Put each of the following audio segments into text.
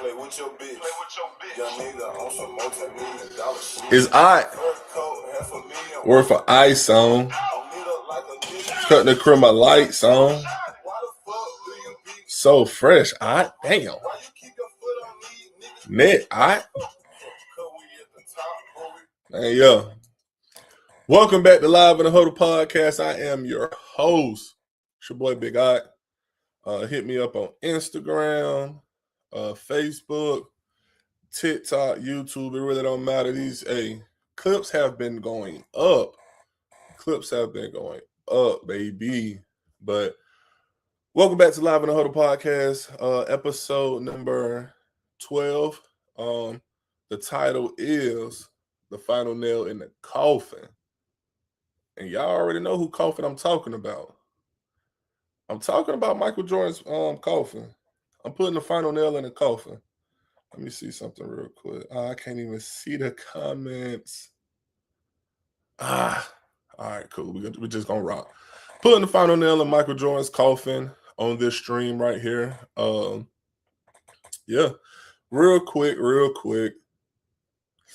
Play with your bitch. Young nigga on some multi-million-dollar shit. Is I worth an ice song? Cut the crib my light song. So fresh, I damn. Net, I. Hey yo. Welcome back to Live in the Huddle podcast. I am your host. It's your boy Big I. Hit me up on Instagram, Facebook, TikTok, YouTube. It really don't matter. These clips have been going up. Clips have been going up, baby. But welcome back to Live in the Huddle podcast, episode number 12. The title is The Final Nail in the Coffin. And y'all already know who coffin I'm talking about. I'm talking about Michael Jordan's coffin. I'm putting the final nail in the coffin. Let me see something real quick. I can't even see the comments. All right, cool. We're just going to rock. Putting the final nail in Michael Jordan's coffin on this stream right here. Yeah, real quick. Let's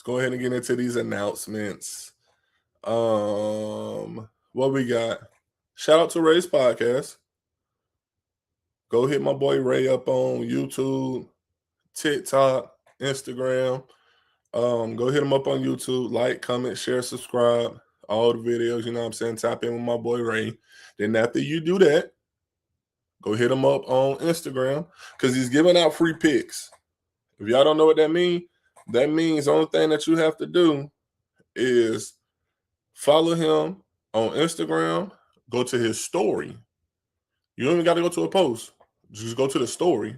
go ahead and get into these announcements. What we got? Shout out to Ray's podcast. Go hit my boy Ray up on YouTube, TikTok, Instagram. Go hit him up on YouTube. Like, comment, share, subscribe. All the videos, you know what I'm saying? Tap in with my boy Ray. Then after you do that, go hit him up on Instagram because he's giving out free picks. If y'all don't know what that means the only thing that you have to do is follow him on Instagram. Go to his story. You don't even got to go to a post. Just go to the story.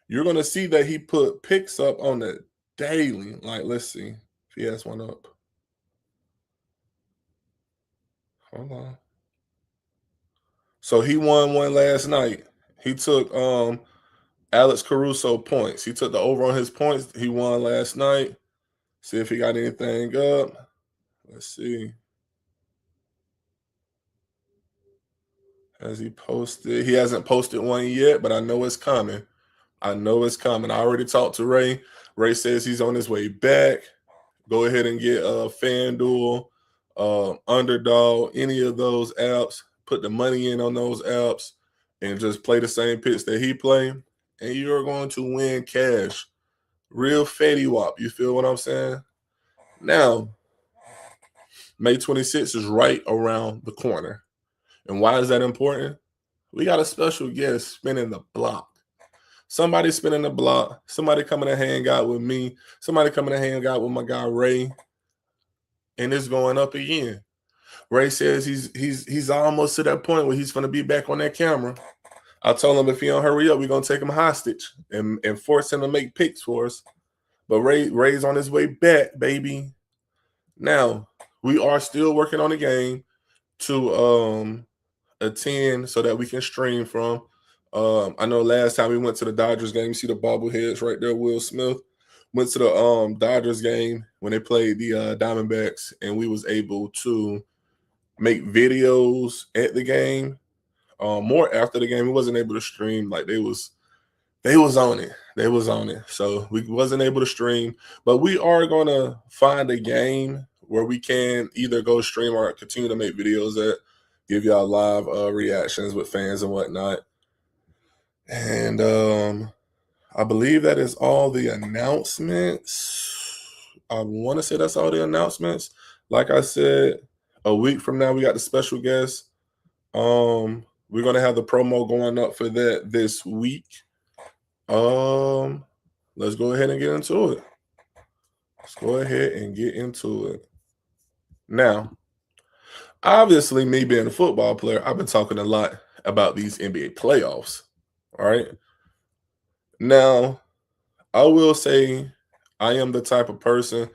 You're going to see that he put picks up on the daily. Like, let's see if he has one up. Hold on. So he won one last night. He took Alex Caruso points. He took the over on his points. He won last night. See if he got anything up. Let's see. Has he posted? He hasn't posted one yet, but I know it's coming. I already talked to Ray. Ray says he's on his way back. Go ahead and get FanDuel, Underdog, any of those apps. Put the money in on those apps and just play the same picks that he played. And you're going to win cash. Real fatty wop. You feel what I'm saying? Now, May 26th is right around the corner. And why is that important? We got a special guest spinning the block. Somebody spinning the block. Somebody coming to hang out with me. Somebody coming to hang out with my guy Ray. And it's going up again. Ray says he's almost to that point where he's going to be back on that camera. I told him if he don't hurry up, we're going to take him hostage and force him to make picks for us. But Ray's on his way back, baby. Now, we are still working on the game to attend so that we can stream from. I know last time we went to the Dodgers game, you see the bobbleheads right there, Will Smith. Went to the Dodgers game when they played the Diamondbacks, and we was able to make videos at the game. More after the game, we wasn't able to stream. Like they was on it. They was on it. So we wasn't able to stream. But we are gonna find a game where we can either go stream or continue to make videos that give y'all live reactions with fans and whatnot. And I believe that is all the announcements. I want to say that's all the announcements. Like I said, a week from now, we got the special guest. We're going to have the promo going up for that this week. Let's go ahead and get into it. Now, obviously, me being a football player, I've been talking a lot about these NBA playoffs. All right. Now, I will say I am the type of person,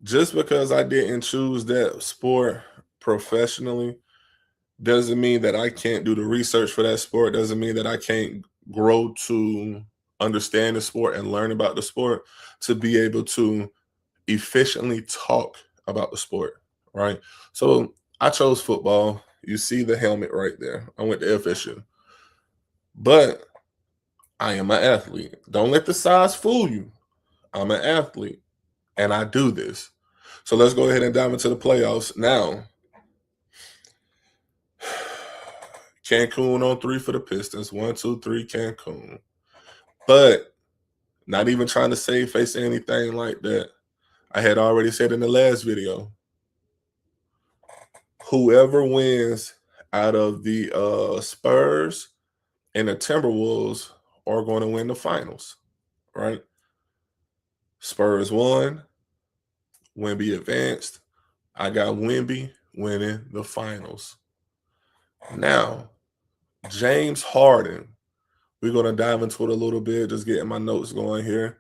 just because I didn't choose that sport professionally, doesn't mean that I can't do the research for that sport. Doesn't mean that I can't grow to understand the sport and learn about the sport to be able to efficiently talk about the sport, right? So I chose football. You see the helmet right there. I went to FSU. But I am an athlete. Don't let the size fool you. I'm an athlete, and I do this. So let's go ahead and dive into the playoffs now. Cancun on 3 for the Pistons. 1, 2, 3, Cancun. But not even trying to save face or anything like that. I had already said in the last video, whoever wins out of the Spurs and the Timberwolves are going to win the finals, right? Spurs won, Wemby advanced. I got Wemby winning the finals. Now, James Harden. We're going to dive into it a little bit, just getting my notes going here.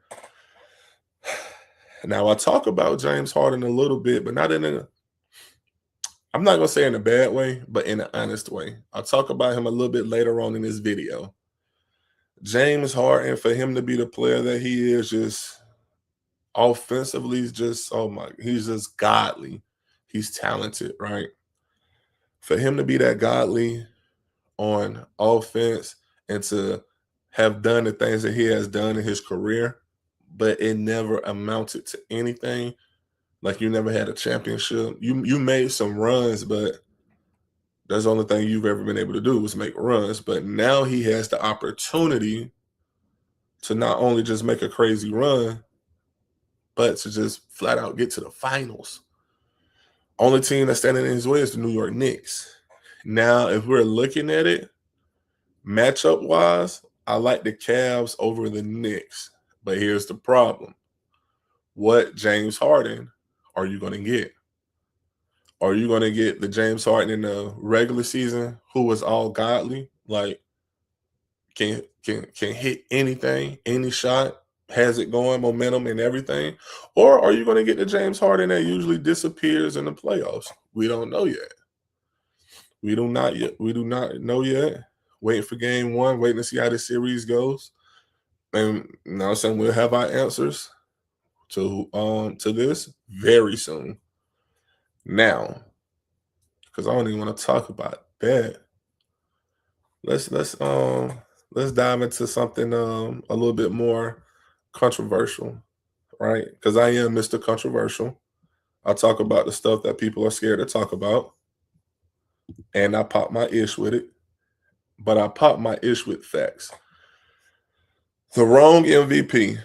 Now, I talk about James Harden a little bit, but not in a, I'm not going to say in a bad way, but in an honest way. I'll talk about him a little bit later on in this video. James Harden, for him to be the player that he is, just offensively, he's just, oh my, he's just godly. He's talented, right? For him to be that godly on offense and to have done the things that he has done in his career, but it never amounted to anything. Like, you never had a championship. You made some runs, but that's the only thing you've ever been able to do was make runs. But now he has the opportunity to not only just make a crazy run, but to just flat out get to the finals. Only team that's standing in his way is the New York Knicks. Now, if we're looking at it, matchup wise, I like the Cavs over the Knicks. But here's the problem. What James Harden are you going to get? Are you going to get the James Harden in the regular season who was all godly, like can hit anything, any shot, has it going, momentum and everything? Or are you going to get the James Harden that usually disappears in the playoffs? We don't know yet. We do not know yet. Waiting for game one, waiting to see how the series goes. And now I'm saying we'll have our answers to this very soon. Now, because I don't even want to talk about that. Let's dive into something a little bit more controversial, right? Because I am Mr. Controversial. I talk about the stuff that people are scared to talk about, and I pop my ish with it. But I pop my ish with facts. The wrong MVP.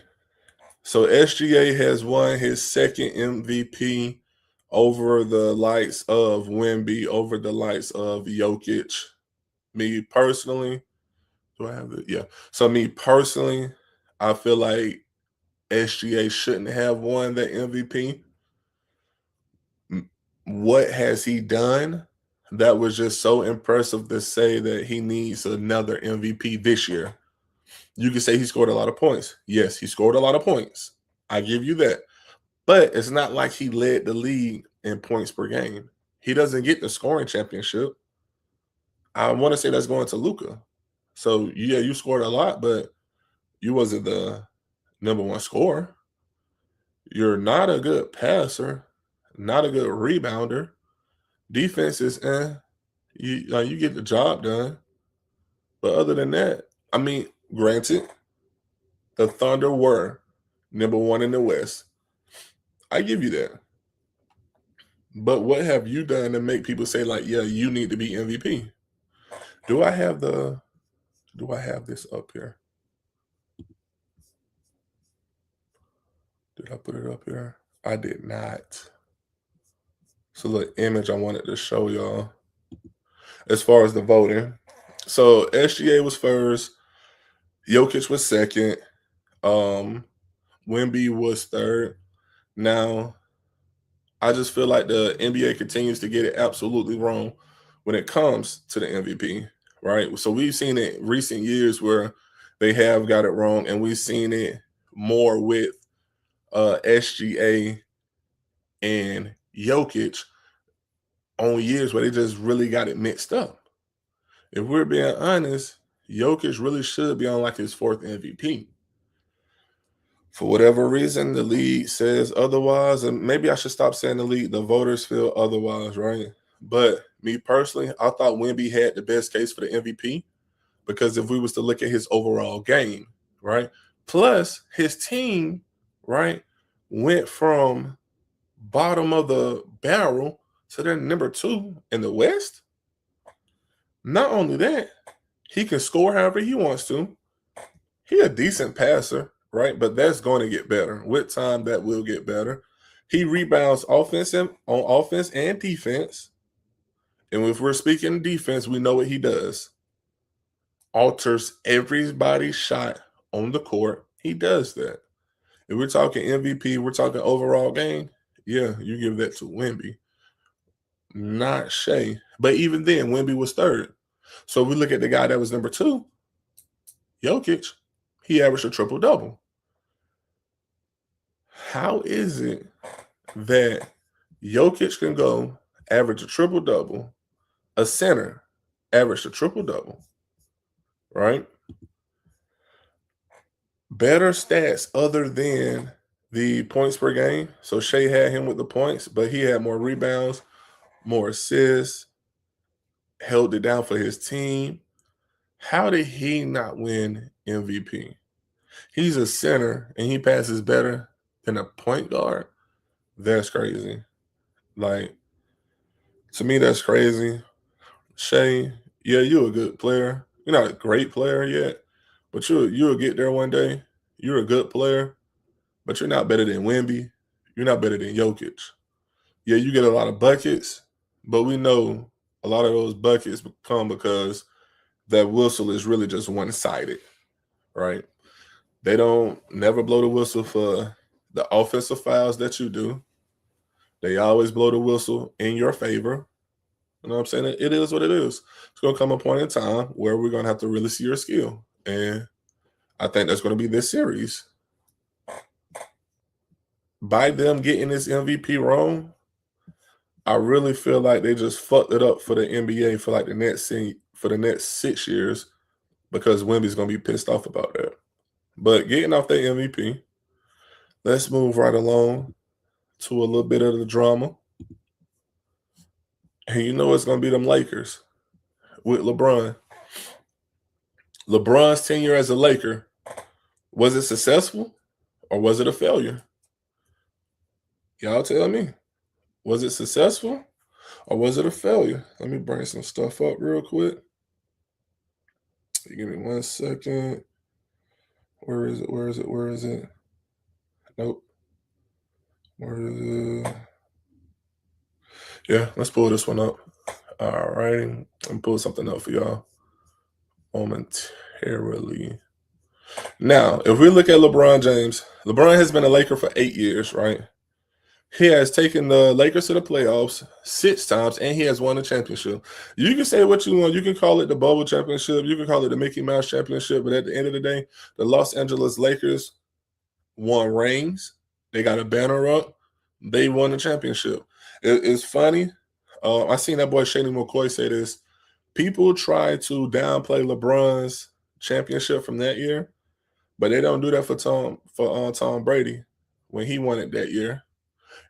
So SGA has won his second MVP over the likes of Wemby, over the likes of Jokic. Me personally, do I have it? Yeah. So me personally, I feel like SGA shouldn't have won the MVP. What has he done that was just so impressive to say that he needs another MVP this year? You can say he scored a lot of points. Yes, he scored a lot of points. I give you that. But it's not like he led the league in points per game. He doesn't get the scoring championship. I want to say that's going to Luka. So, yeah, you scored a lot, but you wasn't the number one scorer. You're not a good passer, not a good rebounder. Defense is you get the job done. But other than that, I mean, granted, the Thunder were number one in the West. I give you that. But what have you done to make people say, like, yeah, you need to be MVP? Do I have this up here? Did I put it up here? I did not. It's a little image I wanted to show y'all as far as the voting. So SGA was first, Jokic was second, Wemby was third. Now, I just feel like the NBA continues to get it absolutely wrong when it comes to the MVP, right? So we've seen it in recent years where they have got it wrong, and we've seen it more with SGA and Jokic on years where they just really got it mixed up. If we're being honest, Jokic really should be on like his fourth MVP. For whatever reason, the league says otherwise, and maybe I should stop saying the league. The voters feel otherwise, right? But me personally, I thought Wemby had the best case for the MVP. because if we was to look at his overall game, right? Plus his team, right, went from bottom of the barrel to they're number 2 in the West. Not only that, he can score however he wants to. He a decent passer, right? But that's going to get better. With time, that will get better. He rebounds on offense and defense. And if we're speaking defense, we know what he does. Alters everybody's shot on the court. He does that. If we're talking MVP, we're talking overall game, yeah, you give that to Wemby, not Shea. But even then, Wemby was third. So we look at the guy that was number 2, Jokic. He averaged a triple-double. How is it that Jokic can go average a triple-double, a center average a triple-double, right? Better stats other than the points per game. So Shea had him with the points, but he had more rebounds, more assists, held it down for his team. How did he not win MVP? He's a center and he passes better than a point guard. That's crazy. Like, to me, that's crazy. Shea, yeah, you're a good player. You're not a great player yet, but you'll get there one day. You're a good player, but you're not better than Wemby. You're not better than Jokic. Yeah, you get a lot of buckets, but we know a lot of those buckets come because that whistle is really just one-sided, right? They don't never blow the whistle for the offensive fouls that you do. They always blow the whistle in your favor. You know what I'm saying? It is what it is. It's going to come a point in time where we're going to have to really see your skill. And I think that's going to be this series. By them getting this MVP wrong, I really feel like they just fucked it up for the NBA for like the next 6 years because Wemby's going to be pissed off about that. But getting off that MVP, let's move right along to a little bit of the drama. And you know it's going to be them Lakers with LeBron. LeBron's tenure as a Laker, was it successful or was it a failure? Y'all tell me. Was it successful or was it a failure? Let me bring some stuff up real quick. Give me 1 second. Where is it? Where is it? Where is it? Nope. Where is it? Yeah, let's pull this one up. All right. I'm pull something up for y'all momentarily. Now, if we look at LeBron James, LeBron has been a Laker for 8 years, right? He has taken the Lakers to the playoffs 6 times, and he has won a championship. You can say what you want. You can call it the bubble championship. You can call it the Mickey Mouse championship. But at the end of the day, the Los Angeles Lakers won rings. They got a banner up. They won the championship. It's funny. I seen that boy Shady McCoy say this. People try to downplay LeBron's championship from that year, but they don't do that for Tom Brady when he won it that year.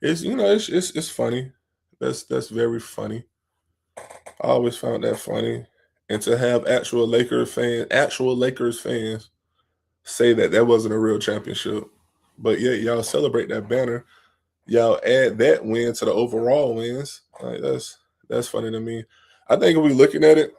It's funny. That's very funny. I always found that funny, and to have actual Lakers fans say that wasn't a real championship, but yet y'all celebrate that banner. Y'all add that win to the overall wins. Like that's funny to me. I think if we looking at it,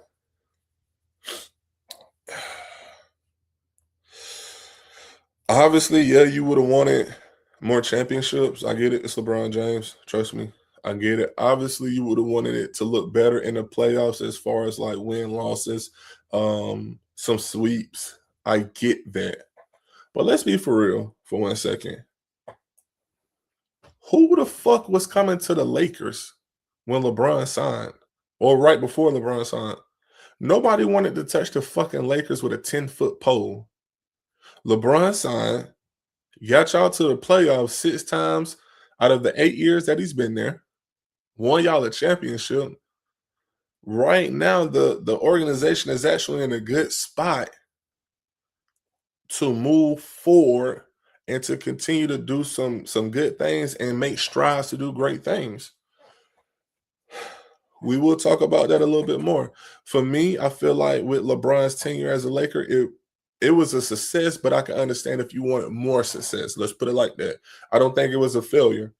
obviously, yeah, you would have wanted more championships. I get it. It's LeBron James. Trust me. I get it. Obviously, you would have wanted it to look better in the playoffs as far as like win losses, some sweeps. I get that. But let's be for real for 1 second. Who the fuck was coming to the Lakers when LeBron signed? Or right before LeBron signed? Nobody wanted to touch the fucking Lakers with a 10-foot pole. LeBron signed, got y'all to the playoffs 6 times out of the 8 years that he's been there, won y'all a championship. Right now, the organization is actually in a good spot to move forward and to continue to do some good things and make strides to do great things. We will talk about that a little bit more. For me, I feel like with LeBron's tenure as a Laker, it was a success, but I can understand if you wanted more success. Let's put it like that. I don't think it was a failure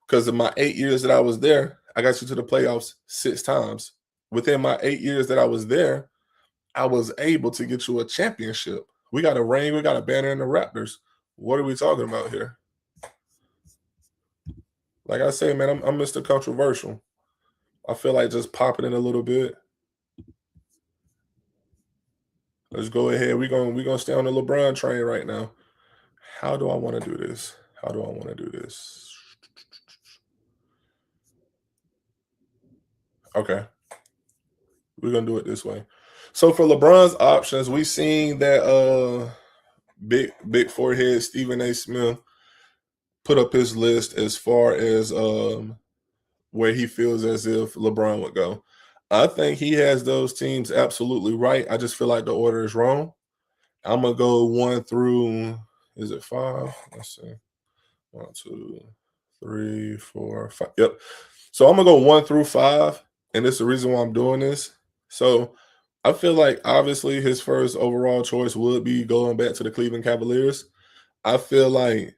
because in my 8 years that I was there, I got you to the playoffs 6 times. Within my 8 years that I was there, I was able to get you a championship. We got a ring, we got a banner in the Raptors. What are we talking about here? Like I say, man, I'm Mr. Controversial. I feel like just popping it a little bit. Let's go ahead. We're gonna stay on the LeBron train right now. How do I want to do this? How do I want to do this? Okay, we're gonna do it this way. So for LeBron's options, we seen that big forehead Stephen A. Smith put up his list as far as where he feels as if LeBron would go. I think he has those teams absolutely right. I just feel like the order is wrong. I'm gonna go 1 through. Is it 5? Let's see. 1, 2, 3, 4, 5. Yep. So I'm gonna go 1 through 5, and it's the reason why I'm doing this. So I feel like obviously his first overall choice would be going back to the Cleveland Cavaliers. I feel like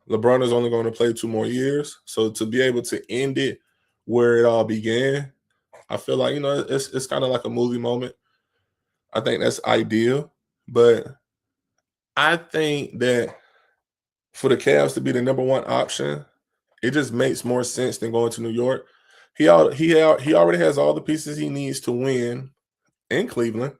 LeBron is only going to play 2 more years, so to be able to end it where it all began, I feel like it's kind of like a movie moment. I think that's ideal, but I think that for the Cavs to be the number one option, it just makes more sense than going to New York. He already has all the pieces he needs to win in Cleveland,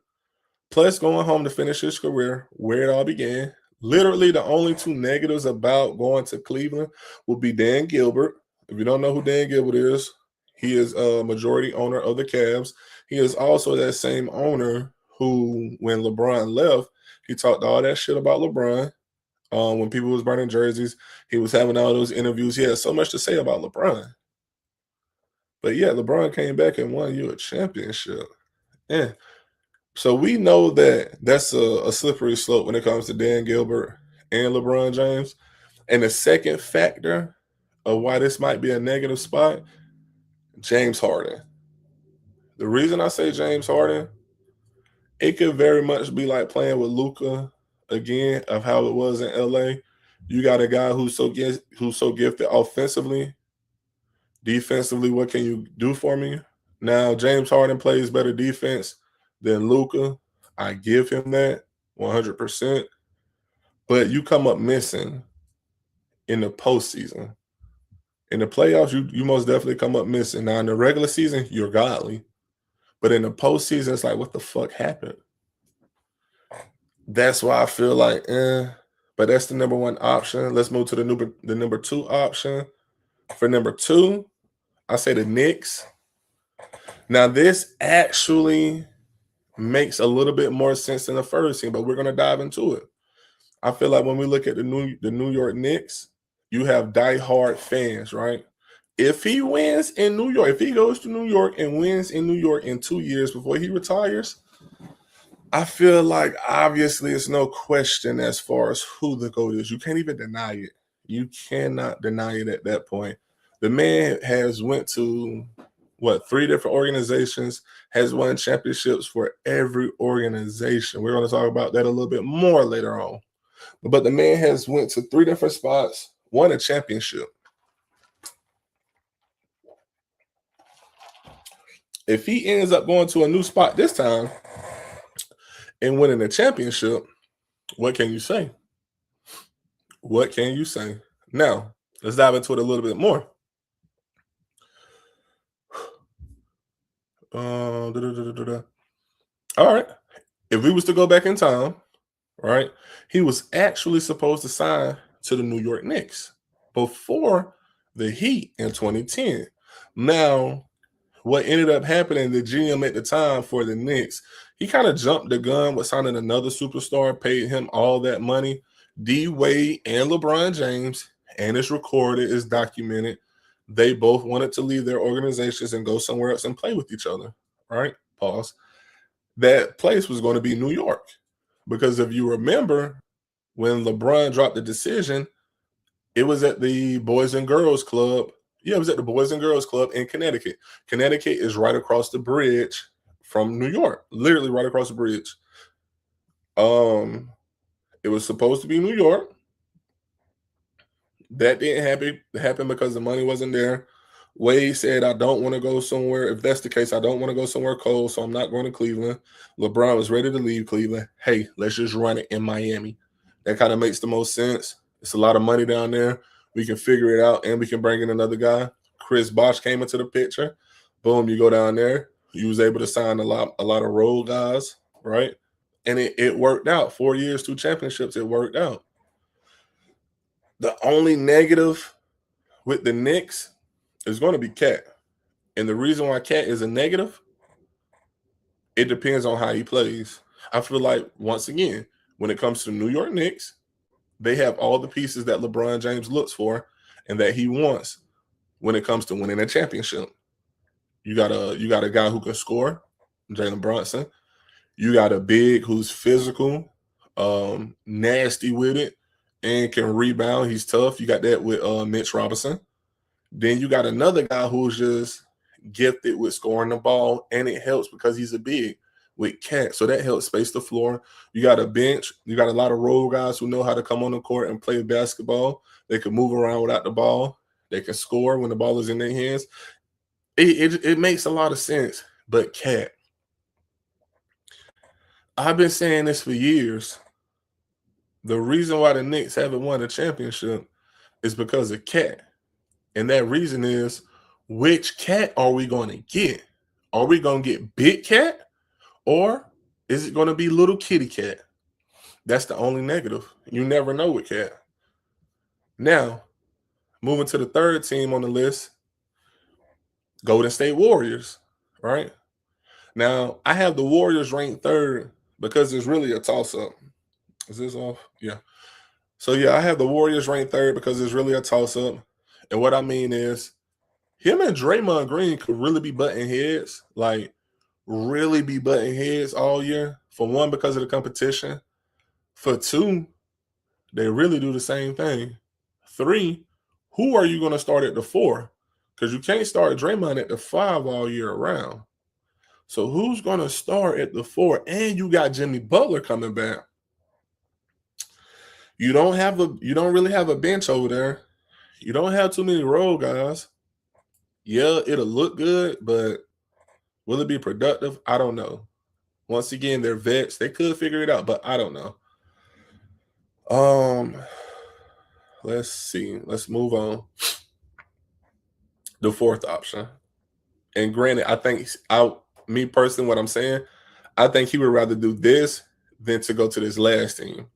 plus going home to finish his career where it all began. Literally, the only two negatives about going to Cleveland would be Dan Gilbert. If you don't know who Dan Gilbert is, he is a majority owner of the Cavs. He is also that same owner who, when LeBron left, he talked all that shit about LeBron. When people was burning jerseys, he was having all those interviews. He had so much to say about LeBron. But yeah, LeBron came back and won you a championship. Yeah. So we know that that's a slippery slope when it comes to Dan Gilbert and LeBron James. And the second factor of why this might be a negative spot, James Harden. The reason I say James Harden, it could very much be like playing with Luka again of how it was in LA. You got a guy who's so gifted offensively, defensively. What can you do for me? Now James Harden plays better defense than Luka. I give him that 100%. But you come up missing in the postseason. In the playoffs, you most definitely come up missing. Now in the regular season, you're godly. But in the postseason, it's like, what the fuck happened? That's why I feel like, but that's the number one option. Let's move to the number two option. For number two, I say the Knicks. Now, this actually makes a little bit more sense than the first team, but we're gonna dive into it. I feel like when we look at the New York Knicks, you have diehard fans, right? If he wins in New York, if he goes to New York and wins in New York in 2 years before he retires, I feel like obviously it's no question as far as who the GOAT is. You can't even deny it. You cannot deny it at that point. The man has went to what, 3 different organizations, has won championships for every organization. We're going to talk about that a little bit more later on. But the man has went to 3 different spots, won a championship. If he ends up going to a new spot this time and winning a championship, what can you say? What can you say? Now, let's dive into it a little bit more. All right. If we was to go back in time, right, he was actually supposed to sign to the New York Knicks before the Heat in 2010. Now, what ended up happening, the GM at the time for the Knicks, he kind of jumped the gun with signing another superstar, paid him all that money. D Wade and LeBron James, and it's recorded, it's documented. They both wanted to leave their organizations and go somewhere else and play with each other. Right? Pause. That place was going to be New York. Because if you remember, when LeBron dropped the decision, it was at the Boys and Girls Club, Yeah, it was at the Boys and Girls Club in Connecticut. Connecticut is right across the bridge from New York, literally right across the bridge. It was supposed to be New York. That didn't happen because the money wasn't there. Wade said, I don't want to go somewhere. If that's the case, I don't want to go somewhere cold, so I'm not going to Cleveland. LeBron was ready to leave Cleveland. Hey, let's just run it in Miami. That kind of makes the most sense. It's a lot of money down there. We can figure it out, and we can bring in another guy. Chris Bosh came into the picture. Boom, you go down there. You was able to sign a lot of role guys, right? And it worked out. 4 years, 2 championships, it worked out. The only negative with the Knicks is going to be Cat. And the reason why Cat is a negative, it depends on how he plays. I feel like, once again, when it comes to the New York Knicks, they have all the pieces that LeBron James looks for and that he wants when it comes to winning a championship. You got a guy who can score, Jalen Brunson. You got a big who's physical, nasty with it, and can rebound. He's tough. You got that with Mitch Robinson. Then you got another guy who's just gifted with scoring the ball, and it helps because he's a big with Cat. So that helps space the floor. You got a bench. You got a lot of role guys who know how to come on the court and play basketball. They can move around without the ball. They can score when the ball is in their hands. It makes a lot of sense. But Cat, I've been saying this for years. The reason why the Knicks haven't won a championship is because of Cat. And that reason is, which Cat are we going to get? Are we going to get Big Cat? Or is it going to be little kitty Cat? That's the only negative. You never know with Cat. Now, moving to the third team on the list, Golden State Warriors, right? Now, I have the Warriors ranked third because it's really a toss-up. Is this off? Yeah. So, yeah, I have the Warriors ranked third because it's really a toss-up. And what I mean is, him and Draymond Green could really be butting heads, like really be butting heads all year. For one, because of the competition. For two, they really do the same thing. 3, who are you going to start at the 4? Because you can't start Draymond at the 5 all year round. So who's going to start at the 4? And you got Jimmy Butler coming back. You don't really have a bench over there. You don't have too many role guys. Yeah, it'll look good, but will it be productive? I don't know. Once again, they're vets. They could figure it out, but I don't know. Let's see. Let's move on. The fourth option. And granted, I think me personally, what I'm saying, I think he would rather do this than to go to this last team.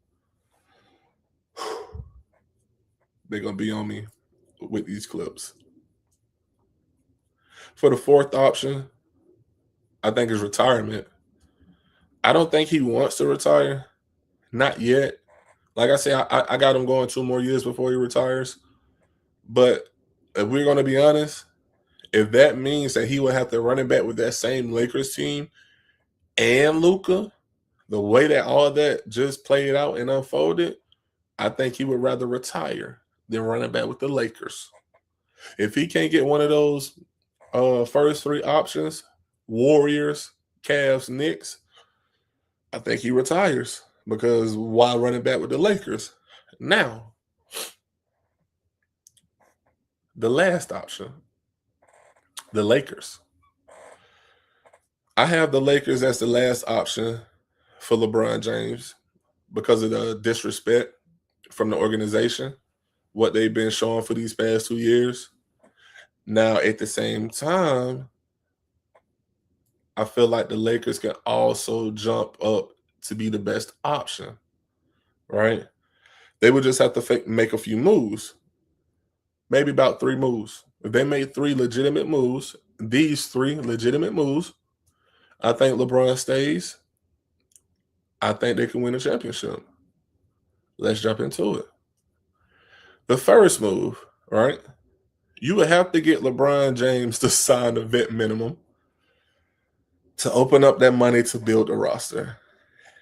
They're gonna be on me with these clips. For the fourth option, I think is retirement. I don't think he wants to retire. Not yet. Like I said, I got him going 2 more years before he retires. But if we're going to be honest, if that means that he would have to run it back with that same Lakers team and Luka, the way that all that just played out and unfolded, I think he would rather retire than run it back with the Lakers. If he can't get one of those first 3 options, Warriors, Cavs, Knicks, I think he retires because why run it back with the Lakers? Now, the last option, the Lakers. I have the Lakers as the last option for LeBron James because of the disrespect from the organization, what they've been showing for these past 2 years. Now, at the same time, I feel like the Lakers can also jump up to be the best option, right? They would just have to make a few moves, maybe about 3 moves. If they made 3 legitimate moves, these 3 legitimate moves, I think LeBron stays. I think they can win a championship. Let's jump into it. The first move, right? You would have to get LeBron James to sign the vet minimum to open up that money to build a roster.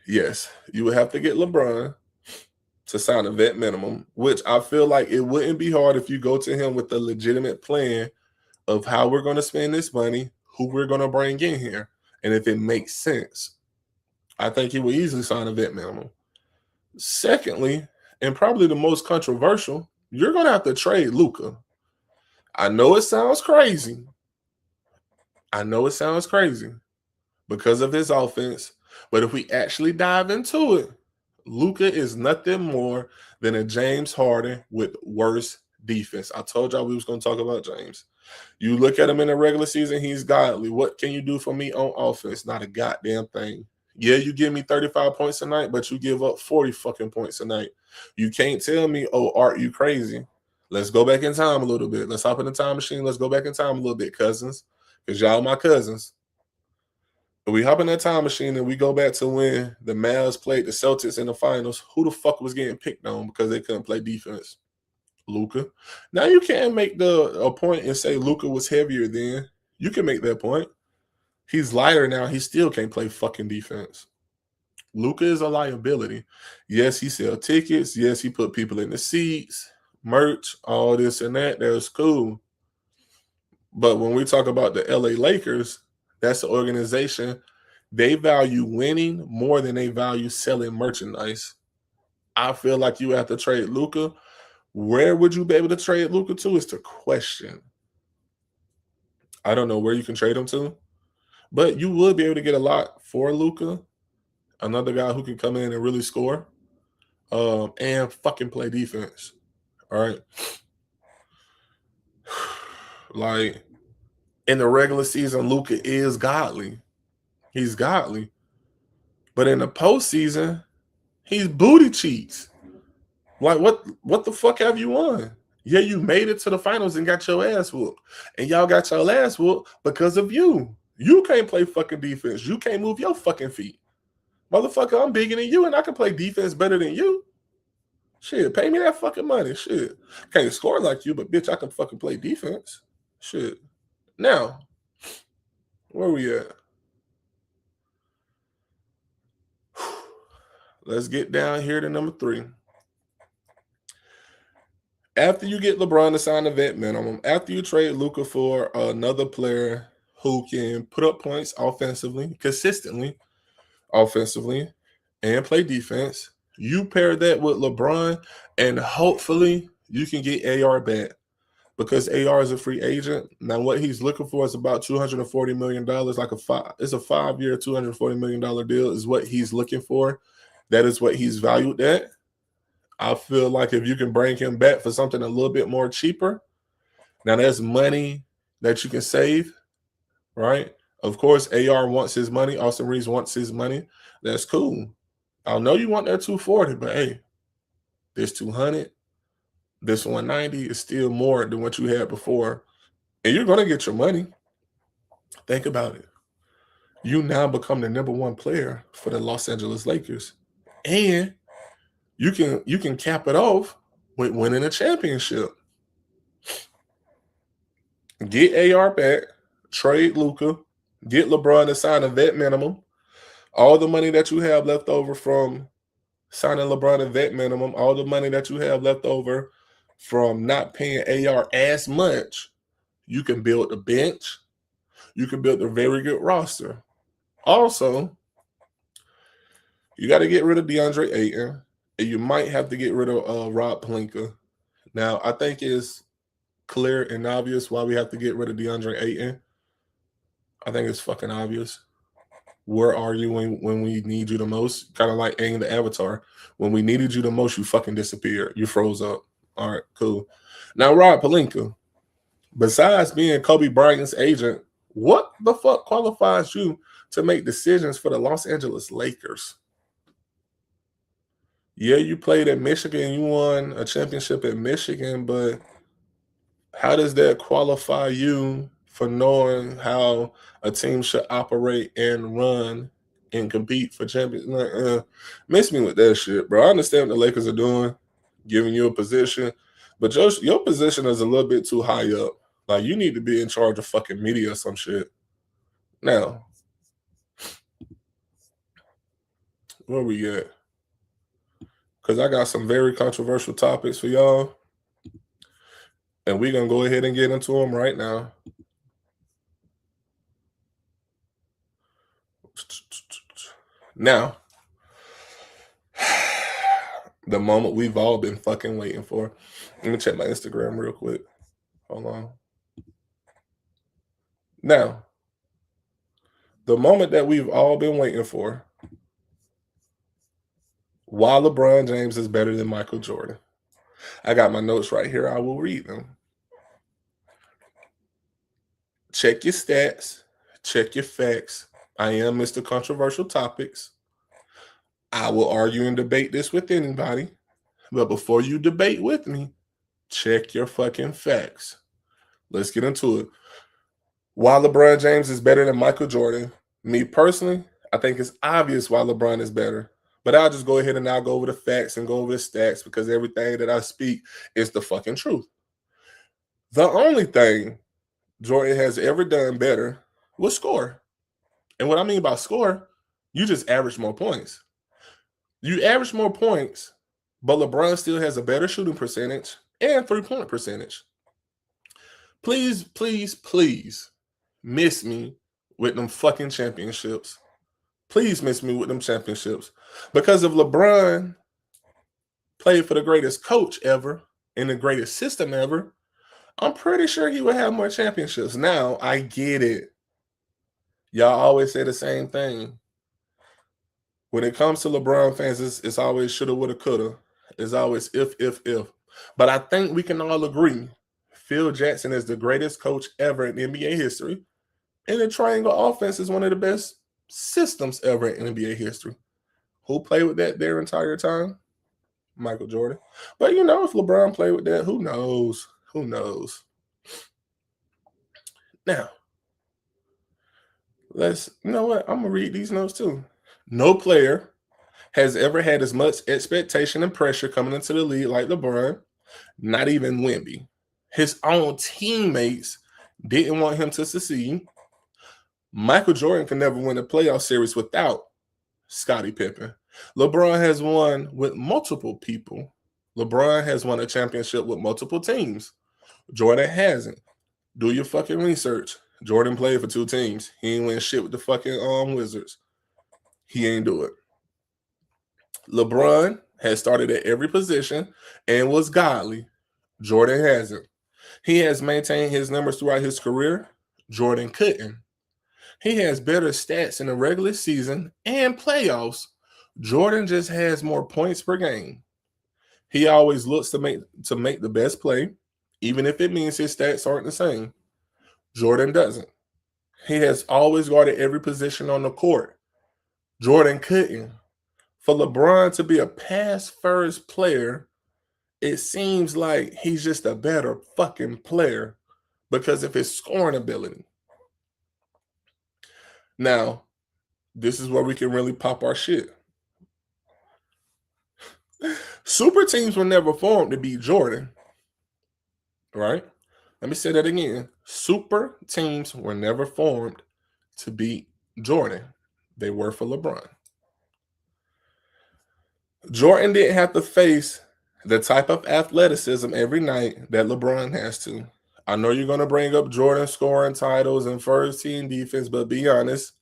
Yes, you would have to get LeBron to sign a vet minimum, which I feel like it wouldn't be hard if you go to him with a legitimate plan of how we're going to spend this money, who we're going to bring in here, and if it makes sense. I think he would easily sign a vet minimum. Secondly, and probably the most controversial, you're going to have to trade Luka. I know it sounds crazy. I know it sounds crazy because of his offense, but if we actually dive into it, Luka is nothing more than a James Harden with worse defense. I told y'all we was going to talk about James. You look at him in the regular season, he's godly. What can you do for me on offense? Not a goddamn thing. Yeah, you give me 35 points a night, but you give up 40 fucking points a night. You can't tell me, oh, Art, you crazy. Let's go back in time a little bit. Let's hop in the time machine. Let's go back in time a little bit, cousins, because y'all my cousins. But we hop in that time machine and we go back to when the Mavs played the Celtics in the finals. Who the fuck was getting picked on because they couldn't play defense? Luka. Now you can't make a point and say Luka was heavier then. You can make that point. He's lighter now. He still can't play fucking defense. Luka is a liability. Yes, he sell tickets. Yes, he put people in the seats, merch, all this and that. That's cool. But when we talk about the LA Lakers, that's the organization. They value winning more than they value selling merchandise. I feel like you have to trade Luka. Where would you be able to trade Luka to is the question. I don't know where you can trade him to, but you would be able to get a lot for Luka. Another guy who can come in and really score, and fucking play defense. All right, like in the regular season, Luka is godly. He's godly, but in the postseason, he's booty cheeks. Like what the fuck have you won? Yeah, you made it to the finals and got your ass whooped. And y'all got your ass whooped because of you. You can't play fucking defense. You can't move your fucking feet. Motherfucker, I'm bigger than you and I can play defense better than you. Shit, pay me that fucking money. Shit. Can't score like you, but bitch, I can fucking play defense. Shit. Now, where we at? Let's get down here to number 3. After you get LeBron to sign a vet minimum, after you trade Luka for another player who can put up points offensively, consistently offensively, and play defense, you pair that with LeBron, and hopefully you can get AR back because AR is a free agent. Now, what he's looking for is about $240 million, like it's a 5-year, $240 million deal is what he's looking for. That is what he's valued at. I feel like if you can bring him back for something a little bit more cheaper, now that's money that you can save, right? Of course, AR wants his money. Austin Reeves wants his money. That's cool. I know you want that 240, but hey, this 200, this 190 is still more than what you had before. And you're going to get your money. Think about it. You now become the number 1 player for the Los Angeles Lakers. And you can cap it off with winning a championship. Get AR back, trade Luka, get LeBron to sign a vet minimum. All the money that you have left over from signing LeBron a vet minimum, all the money that you have left over from not paying AR as much, you can build a bench. You can build a very good roster. Also, you got to get rid of DeAndre Ayton, and you might have to get rid of Rob Pelinka. Now, I think it's clear and obvious why we have to get rid of DeAndre Ayton. I think it's fucking obvious. Where are you when we need you the most? Kind of like Aang the Avatar. When we needed you the most, you fucking disappeared. You froze up. All right, cool. Now, Rob Pelinka, besides being Kobe Bryant's agent, what the fuck qualifies you to make decisions for the Los Angeles Lakers? Yeah, you played at Michigan. You won a championship at Michigan, but how does that qualify you for knowing how a team should operate and run and compete for champions? Like, miss me with that shit, bro. I understand what the Lakers are doing, giving you a position, but your position is a little bit too high up. Like, you need to be in charge of fucking media or some shit. Now, where we at? because I got some very controversial topics for y'all. And we're going to go ahead and get into them right now. Now, the moment we've all been fucking waiting for. Let me check my Instagram real quick. Hold on. Now, the moment that we've all been waiting for. Why LeBron James is better than Michael Jordan. I got my notes right here. I will read them. Check your stats. Check your facts. I am Mr. Controversial Topics. I will argue and debate this with anybody. But before you debate with me, check your fucking facts. Let's get into it. Why LeBron James is better than Michael Jordan. Me personally, I think it's obvious why LeBron is better. But I'll just go ahead and I'll go over the facts and go over the stats because everything that I speak is the fucking truth. The only thing Jordan has ever done better was score. And what I mean by score, you just average more points. You average more points, but LeBron still has a better shooting percentage and 3-point percentage. Please, please, please miss me with them fucking championships. Please miss me with them championships. Because if LeBron played for the greatest coach ever in the greatest system ever, I'm pretty sure he would have more championships. Now, I get it. Y'all always say the same thing. When it comes to LeBron fans, it's always shoulda, woulda, coulda. It's always if. But I think we can all agree Phil Jackson is the greatest coach ever in NBA history. And the triangle offense is one of the best systems ever in NBA history. Who played with that their entire time? Michael Jordan. But if LeBron played with that, who knows? Who knows? Now, you know what? I'm going to read these notes too. No player has ever had as much expectation and pressure coming into the league like LeBron, not even Wemby. His own teammates didn't want him to succeed. Michael Jordan can never win a playoff series without Scottie Pippen. LeBron has won with multiple people. LeBron has won a championship with multiple teams. Jordan hasn't. Do your fucking research. Jordan played for 2 teams. He ain't win shit with the fucking Wizards. He ain't do it. LeBron has started at every position and was godly. Jordan hasn't. He has maintained his numbers throughout his career. Jordan couldn't. He has better stats in the regular season and playoffs. Jordan just has more points per game. He always looks to make the best play, even if it means his stats aren't the same. Jordan doesn't. He has always guarded every position on the court. Jordan couldn't. For LeBron to be a pass-first player, it seems like he's just a better fucking player because of his scoring ability. Now, this is where we can really pop our shit. Super teams were never formed to beat Jordan, right? Let me say that again. Super teams were never formed to beat Jordan. They were for LeBron. Jordan didn't have to face the type of athleticism every night that LeBron has to. I know you're going to bring up Jordan scoring titles and first team defense, but be honest,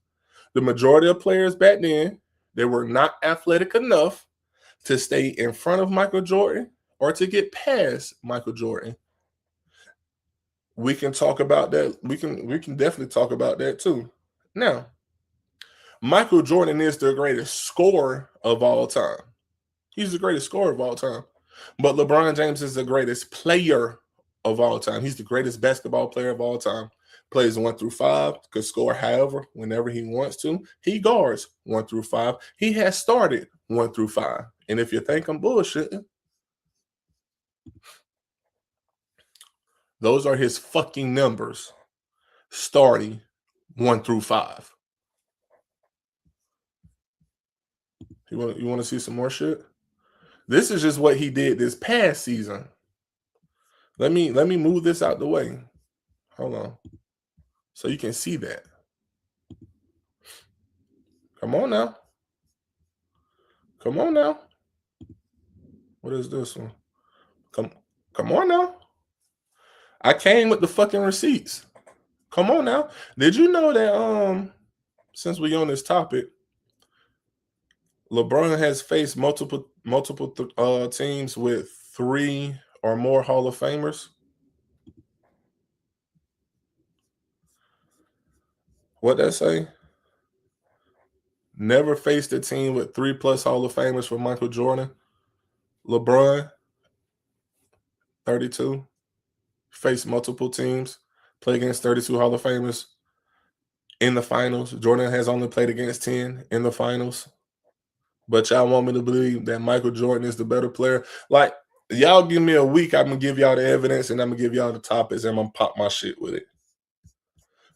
the majority of players back then, they were not athletic enough to stay in front of Michael Jordan or to get past Michael Jordan. We can talk about that. We can definitely talk about that too. Now, Michael Jordan is the greatest scorer of all time. He's the greatest scorer of all time. But LeBron James is the greatest player of all time. He's the greatest basketball player of all time. Plays 1 through 5, could score however, whenever he wants to. He guards 1 through 5. He has started 1 through 5. And if you think I'm bullshitting, those are his fucking numbers. Starting 1 through 5. You want to see some more shit? This is just what he did this past season. Let me move this out the way. Hold on. So you can see that. Come on now. Come on now. What is this one? Come, come on now. I came with the fucking receipts. Come on now. Did you know that since we on this topic, LeBron has faced multiple teams with 3 or more Hall of Famers? What that say? Never faced a team with 3 plus Hall of Famers for Michael Jordan. LeBron, 32, faced multiple teams, play against 32 Hall of Famers in the finals. Jordan has only played against 10 in the finals. But y'all want me to believe that Michael Jordan is the better player? Like, y'all give me a week, I'm going to give y'all the evidence and I'm going to give y'all the topics and I'm going to pop my shit with it.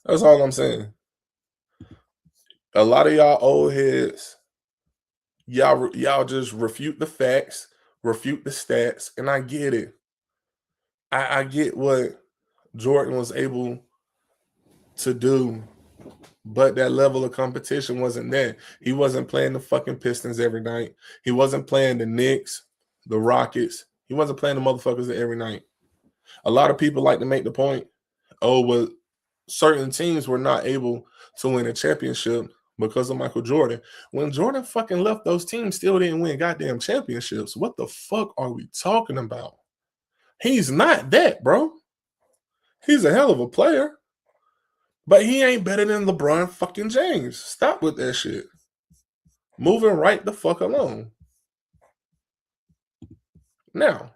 That's all I'm saying. A lot of y'all old heads, y'all just refute the facts, refute the stats, and I get it. I get what Jordan was able to do, but that level of competition wasn't there. He wasn't playing the fucking Pistons every night. He wasn't playing the Knicks, the Rockets. He wasn't playing the motherfuckers every night. A lot of people like to make the point, oh, well, certain teams were not able to win a championship because of Michael Jordan. When Jordan fucking left, those teams still didn't win goddamn championships. What the fuck are we talking about? He's not that, bro. He's a hell of a player. But he ain't better than LeBron fucking James. Stop with that shit. Moving right the fuck along. Now,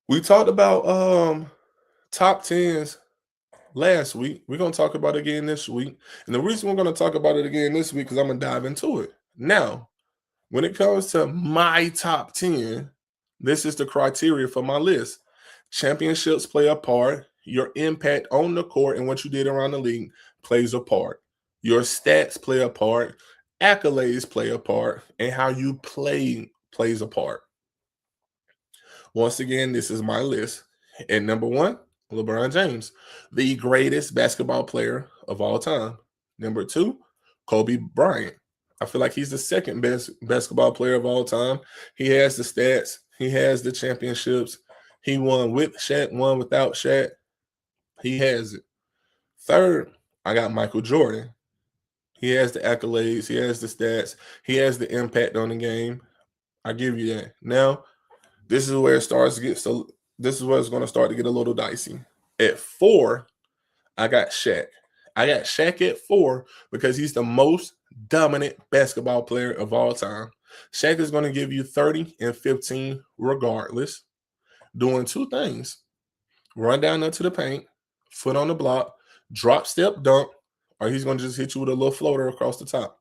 we talked about top 10s last week. We're going to talk about it again this week. And the reason we're going to talk about it again this week is I'm going to dive into it. Now, when it comes to my top 10, this is the criteria for my list. Championships play a part. Your impact on the court and what you did around the league plays a part. Your stats play a part. Accolades play a part. And how you play plays a part. Once again, this is my list. At number 1, LeBron James, the greatest basketball player of all time. Number 2, Kobe Bryant. I feel like he's the second best basketball player of all time. He has the stats. He has the championships. He won with Shaq, won without Shaq. He has it. Third, I got Michael Jordan. He has the accolades. He has the stats. He has the impact on the game. I give you that. Now, this is where it starts to get so. This is where it's going to start to get a little dicey. At 4, I got Shaq. I got Shaq at 4 because he's the most dominant basketball player of all time. Shaq is going to give you 30 and 15 regardless, doing 2 things. Run down into the paint, foot on the block, drop step dunk, or he's going to just hit you with a little floater across the top.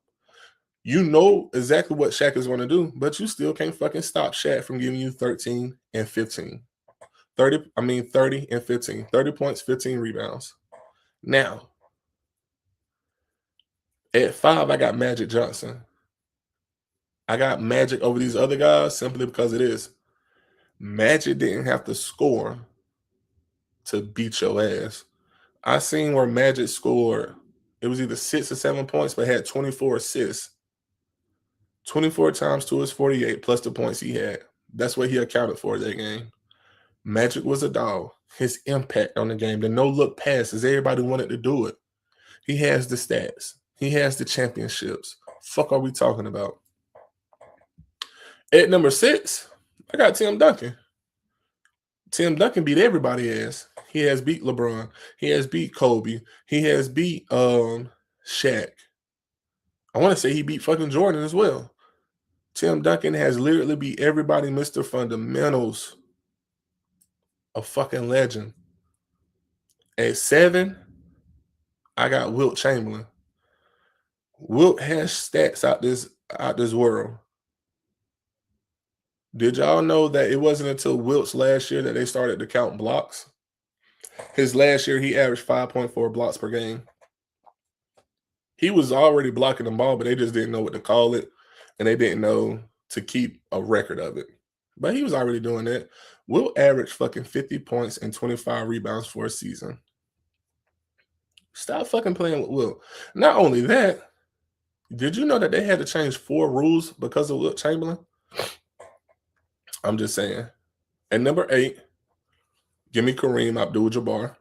You know exactly what Shaq is going to do, but you still can't fucking stop Shaq from giving you 13 and 15. 30 and 15. 30 points, 15 rebounds. Now, at 5, I got Magic Johnson. I got Magic over these other guys simply because it is. Magic didn't have to score to beat your ass. I seen where Magic scored. It was either 6 or 7 points, but had 24 assists. 24 times 2 is 48, plus the points he had. That's what he accounted for that game. Magic was a dog. His impact on the game, the no-look passes, everybody wanted to do it. He has the stats. He has the championships. Fuck are we talking about? At number 6, I got Tim Duncan. Tim Duncan beat everybody ass. He has beat LeBron. He has beat Kobe. He has beat Shaq. I want to say he beat fucking Jordan as well. Tim Duncan has literally beat everybody, Mr. Fundamentals. A fucking legend. At 7, I got Wilt Chamberlain. Wilt has stats out this world. Did y'all know that it wasn't until Wilt's last year that they started to count blocks? His last year, he averaged 5.4 blocks per game. He was already blocking the ball, but they just didn't know what to call it, and they didn't know to keep a record of it. But he was already doing that. Wilt averaged fucking 50 points and 25 rebounds for a season. Stop fucking playing with Wilt. Not only that, did you know that they had to change 4 rules because of Wilt Chamberlain? I'm just saying. At number 8, give me Kareem Abdul-Jabbar.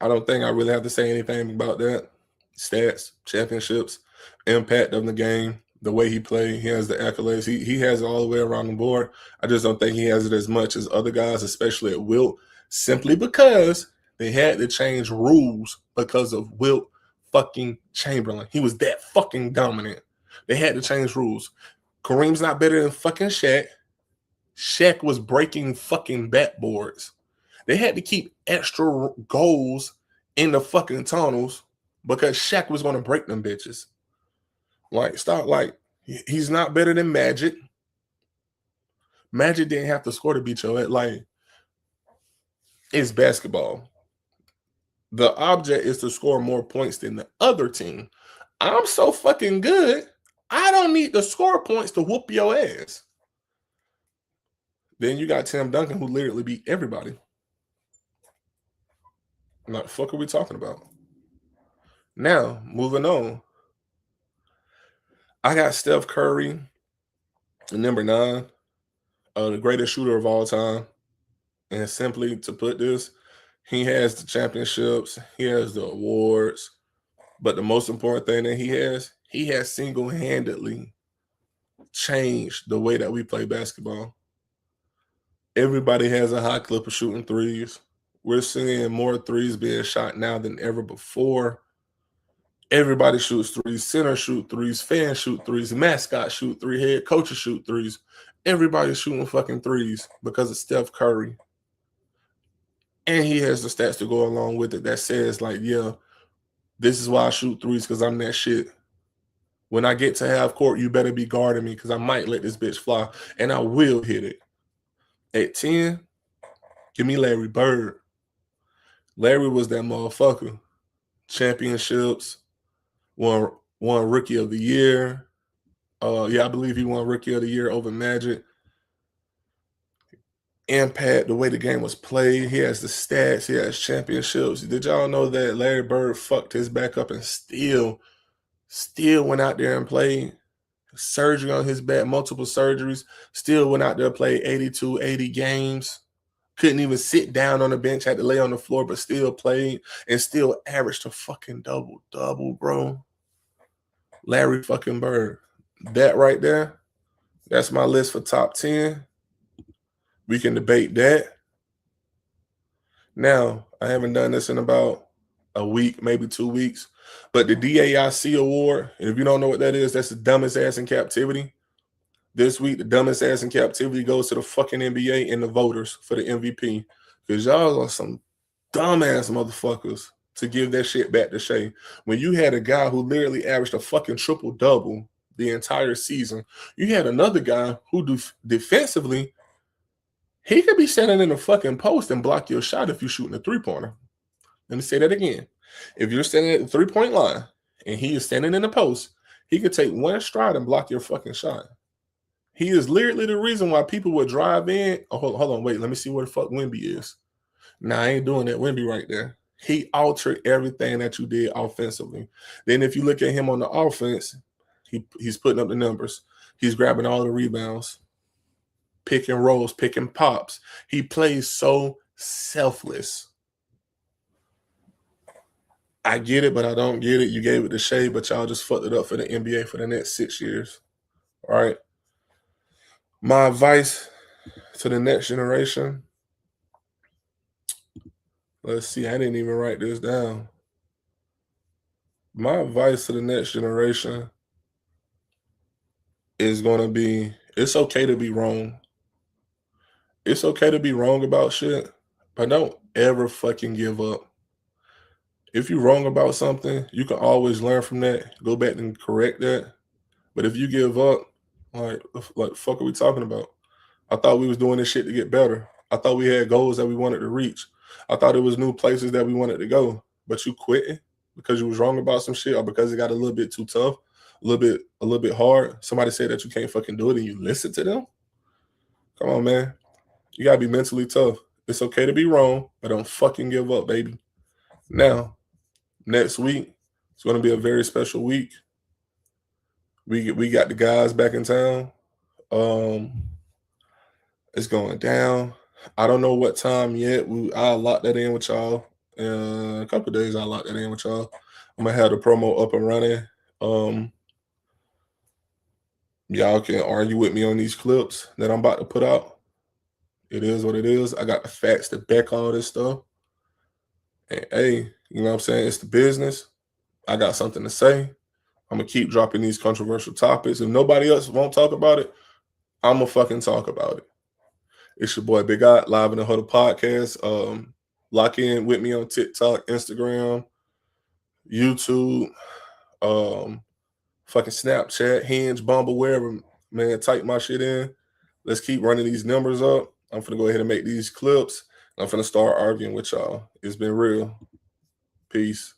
I don't think I really have to say anything about that. Stats, championships, impact of the game, the way he played, he has the accolades. He has it all the way around the board. I just don't think he has it as much as other guys, especially at Wilt, simply because they had to change rules because of Wilt fucking Chamberlain. He was that fucking dominant. They had to change rules. Kareem's not better than fucking Shaq. Shaq was breaking fucking backboards. They had to keep extra goals in the fucking tunnels because Shaq was going to break them bitches. Like, stop. Like, he's not better than Magic. Magic didn't have to score to beat your head. Like, it's basketball. The object is to score more points than the other team. I'm so fucking good. I don't need to score points to whoop your ass. Then you got Tim Duncan, who literally beat everybody. What the fuck are we talking about? Now, moving on. I got Steph Curry, number 9, the greatest shooter of all time. And simply to put this, he has the championships, he has the awards, but the most important thing that he has single-handedly changed the way that we play basketball. Everybody has a high clip of shooting threes. We're seeing more threes being shot now than ever before. Everybody shoots threes. Center shoot threes. Fans shoot threes. Mascots shoot threes. Head coaches shoot threes. Everybody's shooting fucking threes because of Steph Curry. And he has the stats to go along with it that says, like, yeah, this is why I shoot threes, because I'm that shit. When I get to half court, you better be guarding me because I might let this bitch fly. And I will hit it. At 10, give me Larry Bird. Larry was that motherfucker. Championships, won Rookie of the Year. I believe he won Rookie of the Year over Magic. Impact, the way the game was played. He has the stats. He has championships. Did y'all know that Larry Bird fucked his back up and still went out there and played? Surgery on his back, multiple surgeries. Still went out there and played 82, 80 games. Couldn't even sit down on the bench, had to lay on the floor, but still played and still averaged a fucking double, bro. Larry fucking Bird. That right there, that's my list for top 10. We can debate that. Now, I haven't done this in about a week, maybe 2 weeks, but the DAIC award, and if you don't know what that is, that's the dumbest ass in captivity. This week, the dumbest ass in captivity goes to the fucking NBA and the voters for the MVP. Because y'all are some dumbass motherfuckers to give that shit back to Shea. When you had a guy who literally averaged a fucking triple-double the entire season, you had another guy who defensively, he could be standing in the fucking post and block your shot if you're shooting a three-pointer. Let me say that again. If you're standing at the three-point line and he is standing in the post, he could take one stride and block your fucking shot. He is literally the reason why people would drive in. Oh, hold on, wait. Let me see where the fuck Wemby is. Nah, I ain't doing that. Wemby right there. He altered everything that you did offensively. Then if you look at him on the offense, he's putting up the numbers. He's grabbing all the rebounds, picking rolls, picking pops. He plays so selfless. I get it, but I don't get it. You gave it to Shea, but y'all just fucked it up for the NBA for the next 6 years. All right. My advice to the next generation. Let's see. I didn't even write this down. My advice to the next generation is going to be, it's okay to be wrong. It's okay to be wrong about shit, but don't ever fucking give up. If you're wrong about something, you can always learn from that, go back and correct that. But if you give up, like fuck are we talking about? I thought we was doing this shit to get better. I thought we had goals that we wanted to reach. I thought it was new places that we wanted to go. But you quitting because you was wrong about some shit, or because it got a little bit too tough, a little bit hard. Somebody said that you can't fucking do it and you listen to them. Come on, man. You gotta be mentally tough. It's okay to be wrong, but don't fucking give up, baby. Now, next week, it's gonna be a very special week. We got the guys back in town. It's going down. I don't know what time yet. I'll lock that in with y'all. In a couple of days, I'll lock that in with y'all. I'm gonna have the promo up and running. Y'all can argue with me on these clips that I'm about to put out. It is what it is. I got the facts to back all this stuff. And hey, you know what I'm saying? It's the business. I got something to say. I'm gonna keep dropping these controversial topics. If nobody else won't talk about it, I'm gonna fucking talk about it. It's your boy Big Ot, live in the Huddle podcast. Lock in with me on TikTok, Instagram, YouTube, fucking Snapchat, Hinge, Bumble, wherever. Man, type my shit in. Let's keep running these numbers up. I'm gonna go ahead and make these clips. I'm gonna start arguing with y'all. It's been real. Peace.